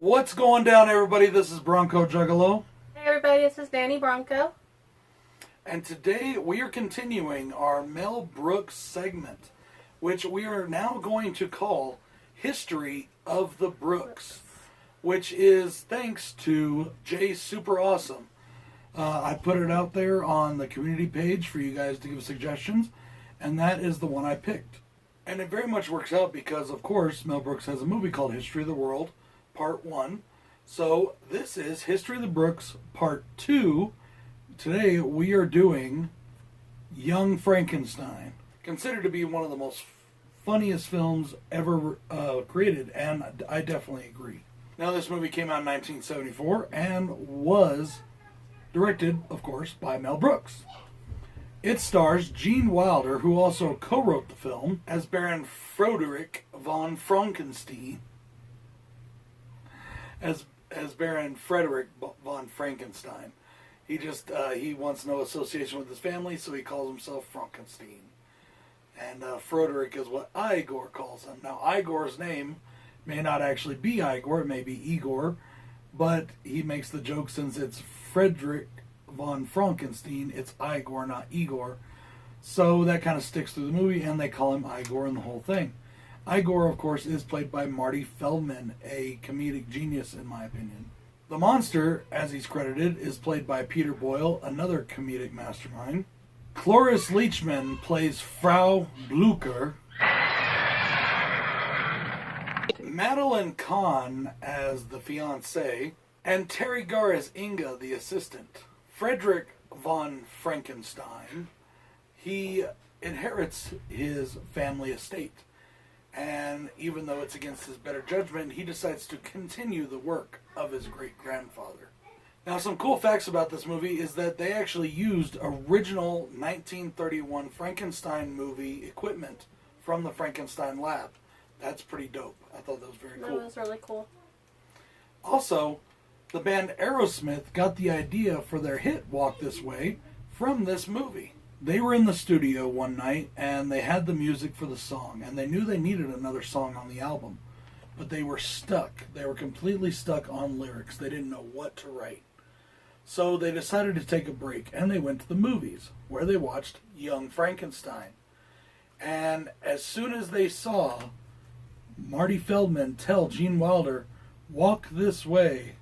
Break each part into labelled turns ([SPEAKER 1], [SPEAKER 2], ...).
[SPEAKER 1] What's going down, everybody? This is Bronco Juggalo.
[SPEAKER 2] Hey everybody, this is Danny Bronco.
[SPEAKER 1] And today we are continuing our Mel Brooks segment, which we are now going to call History of the Brooks, which is thanks to Jay Super Awesome. I put it out there on the community page for you guys to give suggestions, and that is the one I picked. And it very much works out because, of course, Mel Brooks has a movie called History of the World, Part 1. So this is History of the Brooks Part 2. Today we are doing Young Frankenstein, considered to be one of the most funniest films ever created, and I definitely agree. Now, this movie came out in 1974 and was directed, of course, by Mel Brooks. It stars Gene Wilder, who also co-wrote the film, as Baron Frederick von Frankenstein. As Baron Frederick von Frankenstein. He wants no association with his family, so he calls himself Frankenstein. And Frederick is what Igor calls him. Now, Igor's name may not actually be Igor, it may be Igor, but he makes the joke since it's Frederick von Frankenstein, it's Igor, not Igor. So that kind of sticks through the movie, and they call him Igor in the whole thing. Igor, of course, is played by Marty Feldman, a comedic genius, in my opinion. The monster, as he's credited, is played by Peter Boyle, another comedic mastermind. Cloris Leachman plays Frau Blucher. Madeline Kahn as the fiancée. And Terry Garr as Inga, the assistant. Frederick von Frankenstein, he inherits his family estate. And even though it's against his better judgment, he decides to continue the work of his great-grandfather. Now, some cool facts about this movie is that they actually used original 1931 Frankenstein movie equipment from the Frankenstein lab. That's pretty dope. I thought that was very cool.
[SPEAKER 2] That was really cool.
[SPEAKER 1] Also, the band Aerosmith got the idea for their hit Walk This Way from this movie. They were in the studio one night, and they had the music for the song, and they knew they needed another song on the album. But they were stuck. They were completely stuck on lyrics. They didn't know what to write. So they decided to take a break, and they went to the movies, where they watched Young Frankenstein. And as soon as they saw Marty Feldman tell Gene Wilder, "Walk this way,"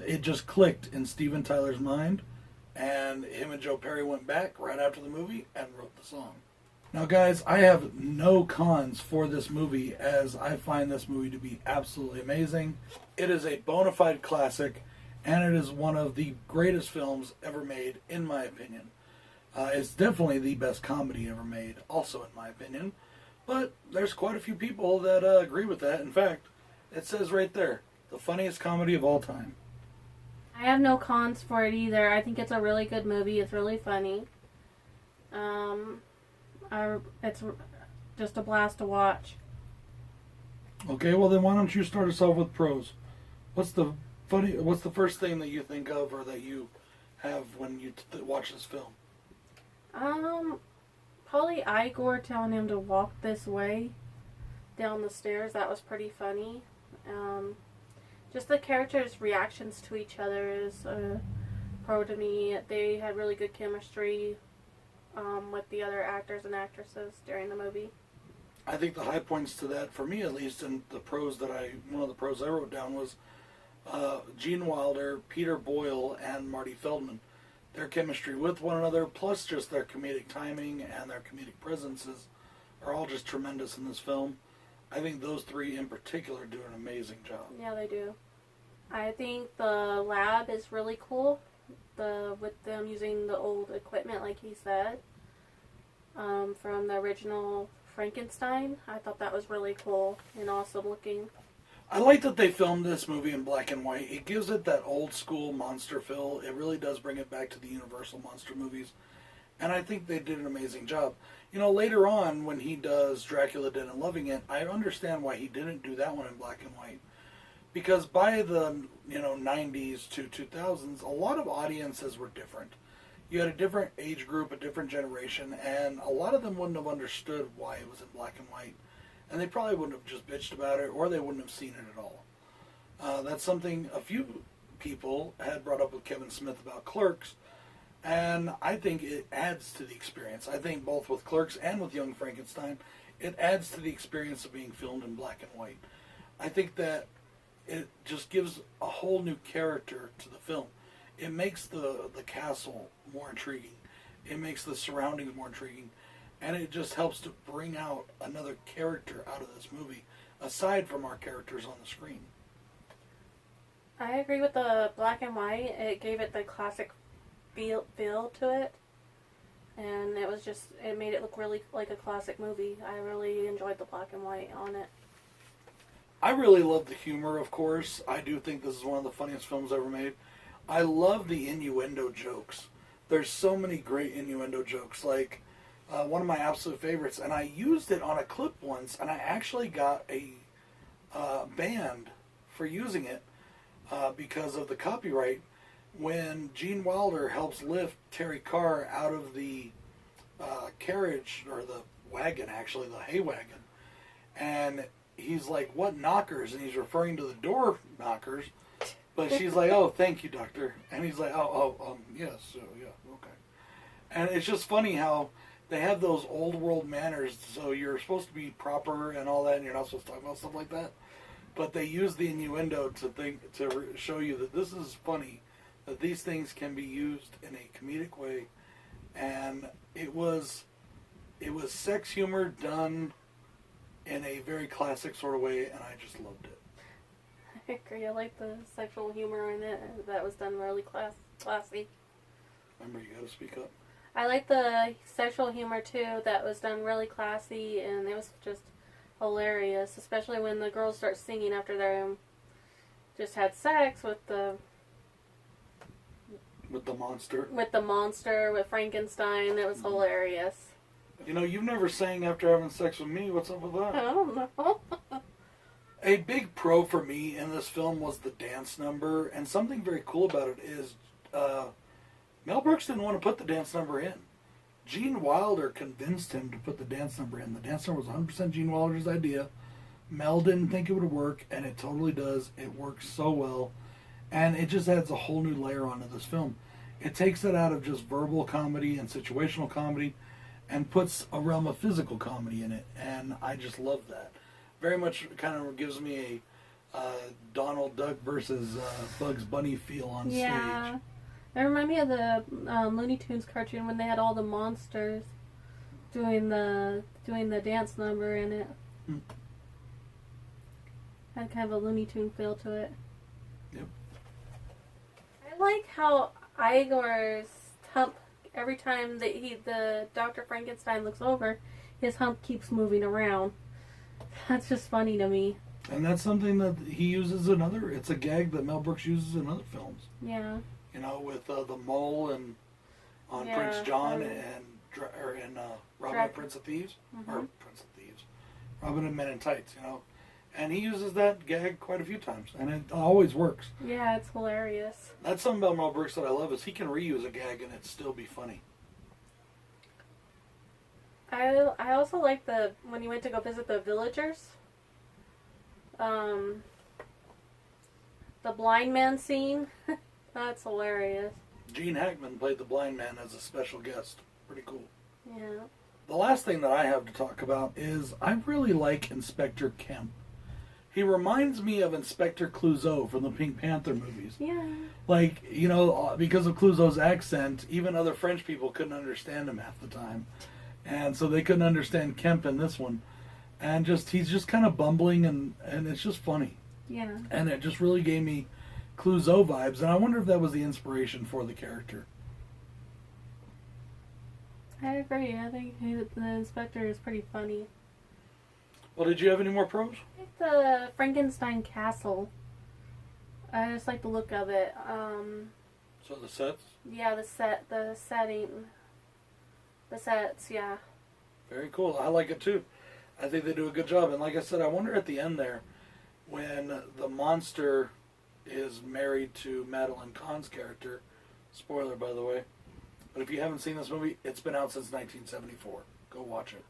[SPEAKER 1] it just clicked in Steven Tyler's mind. And him and Joe Perry went back right after the movie and wrote the song. Now, guys, I have no cons for this movie, as I find this movie to be absolutely amazing. It is a bona fide classic, and it is one of the greatest films ever made, in my opinion. It's definitely the best comedy ever made, also in my opinion. But there's quite a few people that agree with that. In fact, it says right there, the funniest comedy of all time.
[SPEAKER 2] I have no cons for it either. I think it's a really good movie. It's really funny. It's just a blast to watch.
[SPEAKER 1] Okay, well then why don't you start us off with pros? What's the first thing that you think of or that you have when you watch this film?
[SPEAKER 2] Probably Igor telling him to walk this way down the stairs. That was pretty funny. Just the characters' reactions to each other is pro to me. They had really good chemistry with the other actors and actresses during the movie.
[SPEAKER 1] I think the high points to that, for me at least, and one of the pros I wrote down was Gene Wilder, Peter Boyle, and Marty Feldman. Their chemistry with one another, plus just their comedic timing and their comedic presences, are all just tremendous in this film. I think those three in particular do an amazing job.
[SPEAKER 2] Yeah, they do. I think the lab is really cool. With them using the old equipment, like he said, from the original Frankenstein. I thought that was really cool and awesome looking.
[SPEAKER 1] I like that they filmed this movie in black and white. It gives it that old school monster feel. It really does bring it back to the Universal monster movies. And I think they did an amazing job. You know, later on, when he does Dracula Dead and Loving It, I understand why he didn't do that one in black and white. Because by the 90s to 2000s, a lot of audiences were different. You had a different age group, a different generation, and a lot of them wouldn't have understood why it was in black and white. And they probably wouldn't have just bitched about it, or they wouldn't have seen it at all. That's something a few people had brought up with Kevin Smith about Clerks, and I think it adds to the experience. I think both with Clerks and with Young Frankenstein, it adds to the experience of being filmed in black and white. I think that it just gives a whole new character to the film. It makes the castle more intriguing. It makes the surroundings more intriguing. And it just helps to bring out another character out of this movie, aside from our characters on the screen.
[SPEAKER 2] I agree with the black and white. It gave it the classic feel to it. And it made it look really like a classic movie. I really enjoyed the black and white on it.
[SPEAKER 1] I really love the humor, of course. I do think this is one of the funniest films ever made. I love the innuendo jokes. There's so many great innuendo jokes. Like, one of my absolute favorites, and I used it on a clip once, and I actually got a banned for using it because of the copyright. When Gene Wilder helps lift Terry Carr out of the carriage, or the wagon, actually, the hay wagon, and he's like, "What knockers?" And he's referring to the door knockers, but she's like, "Oh, thank you, doctor." And he's like, yes, yeah, okay. And it's just funny how they have those old world manners, so you're supposed to be proper and all that, and you're not supposed to talk about stuff like that. But they use the innuendo to show you that this is funny, that these things can be used in a comedic way, and it was sex humor done in a very classic sort of way, and I just loved it.
[SPEAKER 2] I agree. I like the sexual humor in it. That was done really classy.
[SPEAKER 1] Remember, you got to speak up.
[SPEAKER 2] I like the sexual humor too. That was done really classy, and it was just hilarious. Especially when the girls start singing after they just had sex with the
[SPEAKER 1] monster.
[SPEAKER 2] With Frankenstein. It was hilarious.
[SPEAKER 1] You know, you've never sang after having sex with me. What's up with that?
[SPEAKER 2] I don't know.
[SPEAKER 1] A big pro for me in this film was the dance number, and something very cool about it is Mel Brooks didn't want to put the dance number in. Gene Wilder convinced him to put the dance number in. The dance number was 100% Gene Wilder's idea. Mel didn't think it would work, and it totally does. It works so well, and it just adds a whole new layer onto this film. It takes it out of just verbal comedy and situational comedy and puts a realm of physical comedy in it, and I just love that. Very much kind of gives me a Donald Duck versus Bugs Bunny feel on stage.
[SPEAKER 2] It reminded me of the Looney Tunes cartoon when they had all the monsters doing the dance number in it. Had kind of a Looney Tune feel to it.
[SPEAKER 1] Yep.
[SPEAKER 2] I like how Igor's hump, every time that the Dr. Frankenstein looks over, his hump keeps moving around. That's just funny to me.
[SPEAKER 1] And that's something that he uses it's a gag that Mel Brooks uses in other films.
[SPEAKER 2] Yeah.
[SPEAKER 1] You know, with the mole and on Prince John and Robin and Prince of Thieves.
[SPEAKER 2] Mm-hmm.
[SPEAKER 1] Or Prince of Thieves. Robin and Men in Tights, you know. And he uses that gag quite a few times, and it always works.
[SPEAKER 2] Yeah, it's hilarious.
[SPEAKER 1] That's something about Mel Brooks that I love, is he can reuse a gag and it still be funny.
[SPEAKER 2] I also like when he went to go visit the villagers. The blind man scene. That's hilarious.
[SPEAKER 1] Gene Hackman played the blind man as a special guest. Pretty cool.
[SPEAKER 2] Yeah.
[SPEAKER 1] The last thing that I have to talk about is I really like Inspector Kemp. He reminds me of Inspector Clouseau from the Pink Panther movies.
[SPEAKER 2] Yeah.
[SPEAKER 1] Like, you know, because of Clouseau's accent, even other French people couldn't understand him half the time. And so they couldn't understand Kemp in this one. And he's just kind of bumbling, and it's just funny.
[SPEAKER 2] Yeah. And
[SPEAKER 1] it just really gave me Clouseau vibes, and I wonder if that was the inspiration for the character.
[SPEAKER 2] I agree. I think the inspector is pretty funny.
[SPEAKER 1] Well, did you have any more pros?
[SPEAKER 2] I like the Frankenstein castle. I just like the look of it.
[SPEAKER 1] So the sets?
[SPEAKER 2] Yeah, the setting. The sets, yeah.
[SPEAKER 1] Very cool. I like it too. I think they do a good job. And like I said, I wonder at the end there, when the monster is married to Madeline Kahn's character, spoiler by the way, but if you haven't seen this movie, it's been out since 1974. Go watch it.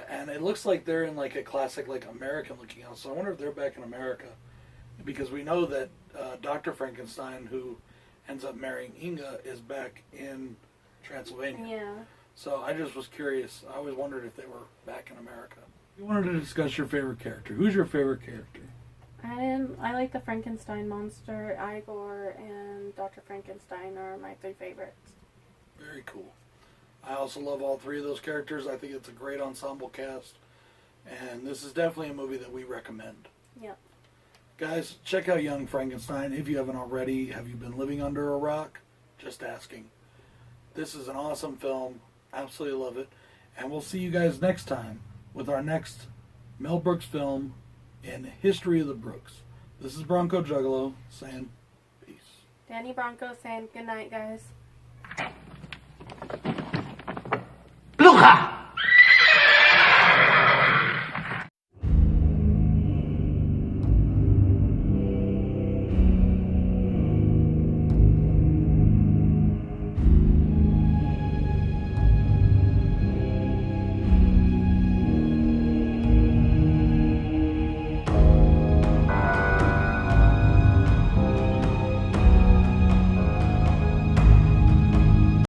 [SPEAKER 1] And it looks like they're in like a classic, like American looking house. So I wonder if they're back in America because we know that Dr. Frankenstein, who ends up marrying Inga, is back in Transylvania.
[SPEAKER 2] Yeah.
[SPEAKER 1] So I just was curious. I always wondered if they were back in America. You wanted to discuss your favorite character. Who's your favorite character?
[SPEAKER 2] I like the Frankenstein monster. Igor and Dr. Frankenstein are my 3 favorites.
[SPEAKER 1] Very cool. I also love all 3 of those characters. I think it's a great ensemble cast. And this is definitely a movie that we recommend.
[SPEAKER 2] Yep.
[SPEAKER 1] Guys, check out Young Frankenstein if you haven't already. Have you been living under a rock? Just asking. This is an awesome film. Absolutely love it. And we'll see you guys next time with our next Mel Brooks film in History of the Brooks. This is Bronco Juggalo saying peace.
[SPEAKER 2] Danny Bronco saying good night, guys.
[SPEAKER 3] Luca!